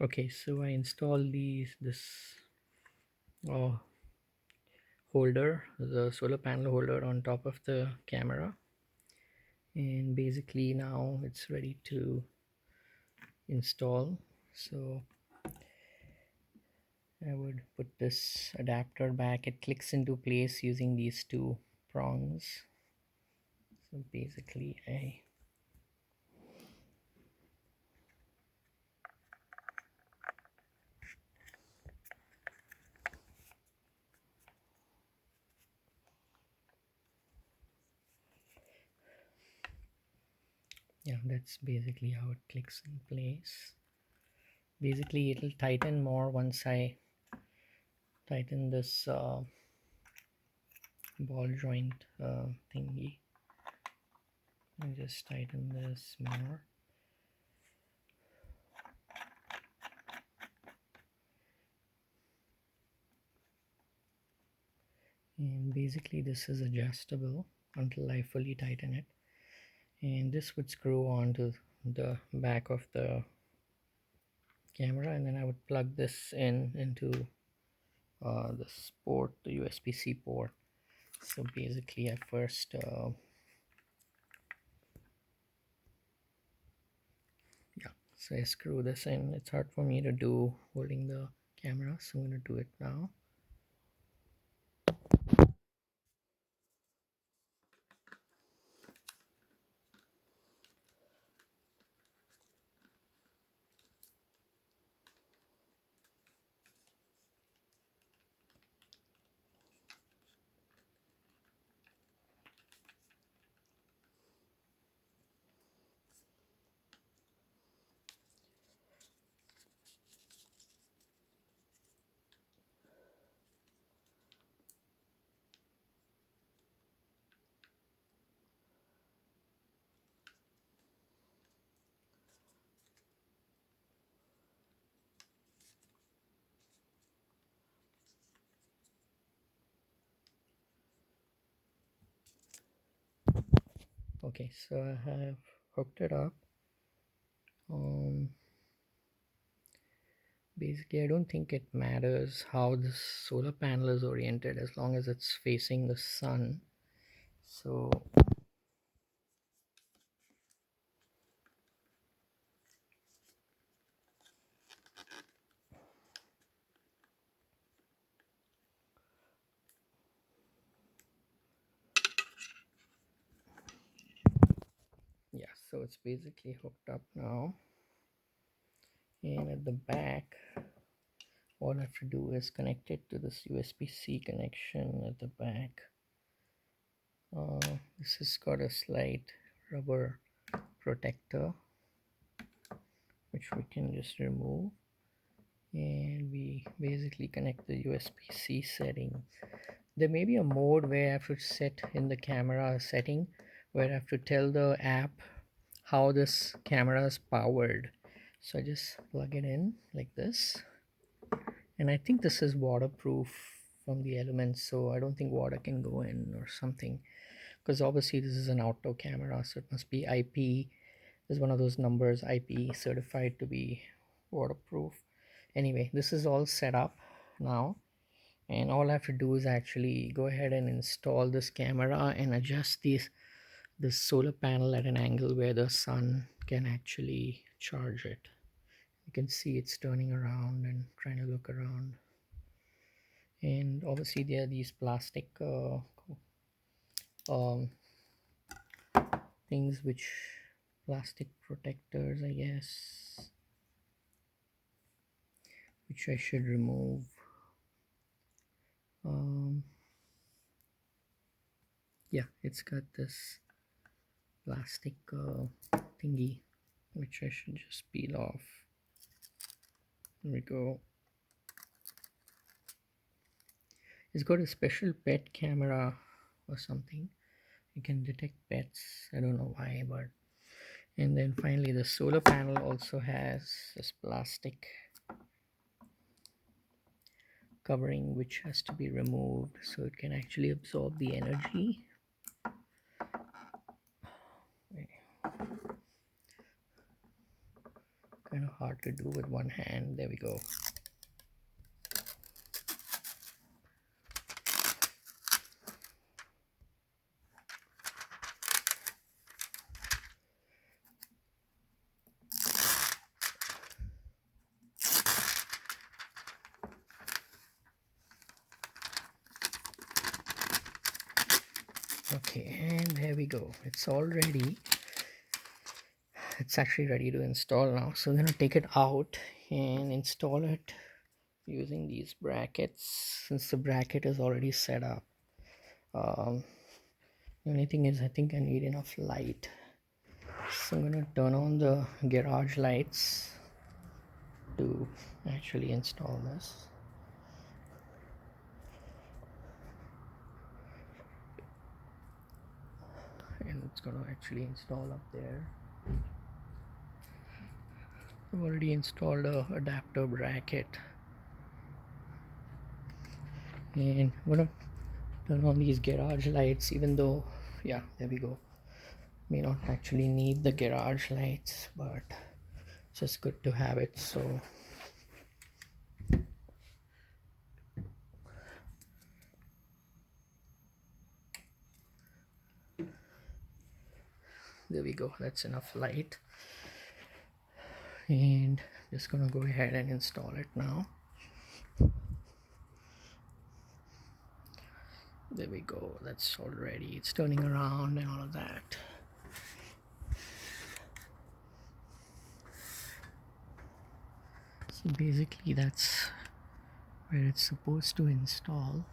Okay, so I installed this uh, holder, the solar panel holder on top of the camera, and basically now it's ready to install. So I would put this adapter back. It clicks into place using these two prongs. So basically yeah, that's basically how it clicks in place. Basically it'll tighten more once I tighten this ball joint thingy. And just tighten this more. And basically this is adjustable until I fully tighten it, and this would screw onto the back of the camera, and then I would plug this into this port, the USB-C port. So basically I first yeah, so I screw this in. It's hard for me to do holding the camera, so I'm going to do it now. Okay, so I have hooked it up. Basically I don't think it matters how this solar panel is oriented as long as it's facing the sun. So yeah, so it's basically hooked up now, and at the back all I have to do is connect it to this USB-C connection at the back. This has got a slight rubber protector which we can just remove, and we basically connect the USB-C setting. There may be a mode where I have to set in the camera setting where I have to tell the app how this camera is powered. So I just plug it in like this, and I think this is waterproof from the elements, so I don't think water can go in or something, because obviously this is an outdoor camera, so it must be IP. There's one of those numbers, IP certified to be waterproof. Anyway, this is all set up now, and all I have to do is actually go ahead and install this camera and adjust this solar panel at an angle where the sun can actually charge it. You can see it's turning around and trying to look around, and obviously there are these plastic um, things, which plastic protectors, I guess, which I should remove. um, yeah, it's got this plastic thingy which I should just peel off. There we go. It's got a special pet camera or something. You can detect pets. I don't know why, but. And then finally the solar panel also has this plastic covering which has to be removed so it can actually absorb the energy. kind of hard to do with one hand. There we go. Okay, and there we go. It's all ready. It's actually ready to install now. So I'm gonna take it out and install it using these brackets, since the bracket is already set up. The only thing is I think I need enough light. So I'm gonna turn on the garage lights to actually install this. And it's gonna actually install up there. I've already installed a adapter bracket, and I'm gonna turn on these garage lights, even though, yeah, there we go, may not actually need the garage lights, but it's just good to have it. So there we go, that's enough light. And just gonna go ahead and install it now. There we go, that's all ready. It's turning around and all of that. So basically that's where it's supposed to install.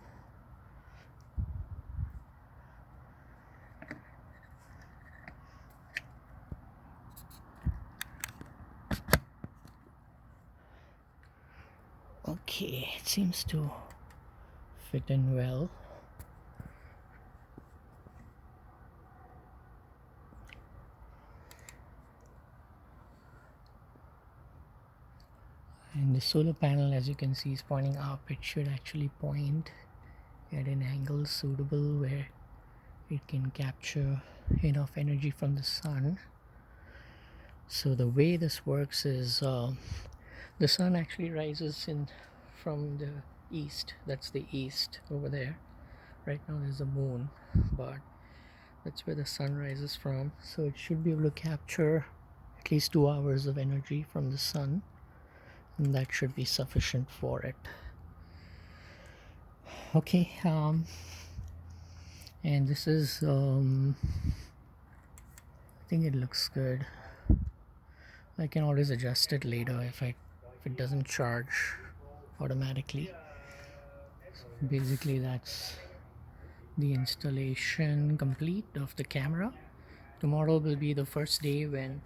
Okay, it seems to fit in well. And the solar panel, as you can see, is pointing up. It should actually point at an angle suitable where it can capture enough energy from the sun. So the way this works is the sun actually rises in from the east. That's the east over there. Right now there's a moon, but that's where the sun rises from. So it should be able to capture at least 2 hours of energy from the sun, and that should be sufficient for it. Okay, and this is I think it looks good. I can always adjust it later if it doesn't charge automatically. So basically that's the installation complete of the camera. Tomorrow will be the first day when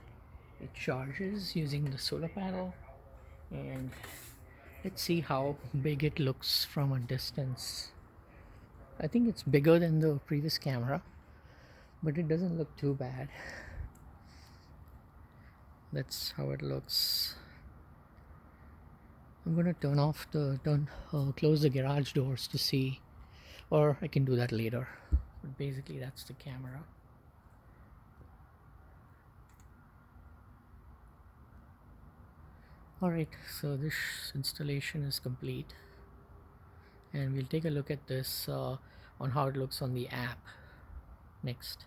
it charges using the solar panel, and let's see how big it looks from a distance. I think it's bigger than the previous camera, but it doesn't look too bad. That's how it looks. I'm gonna close the garage doors to see, or I can do that later. But basically that's the camera. Alright, so this installation is complete, and we'll take a look at this on how it looks on the app next.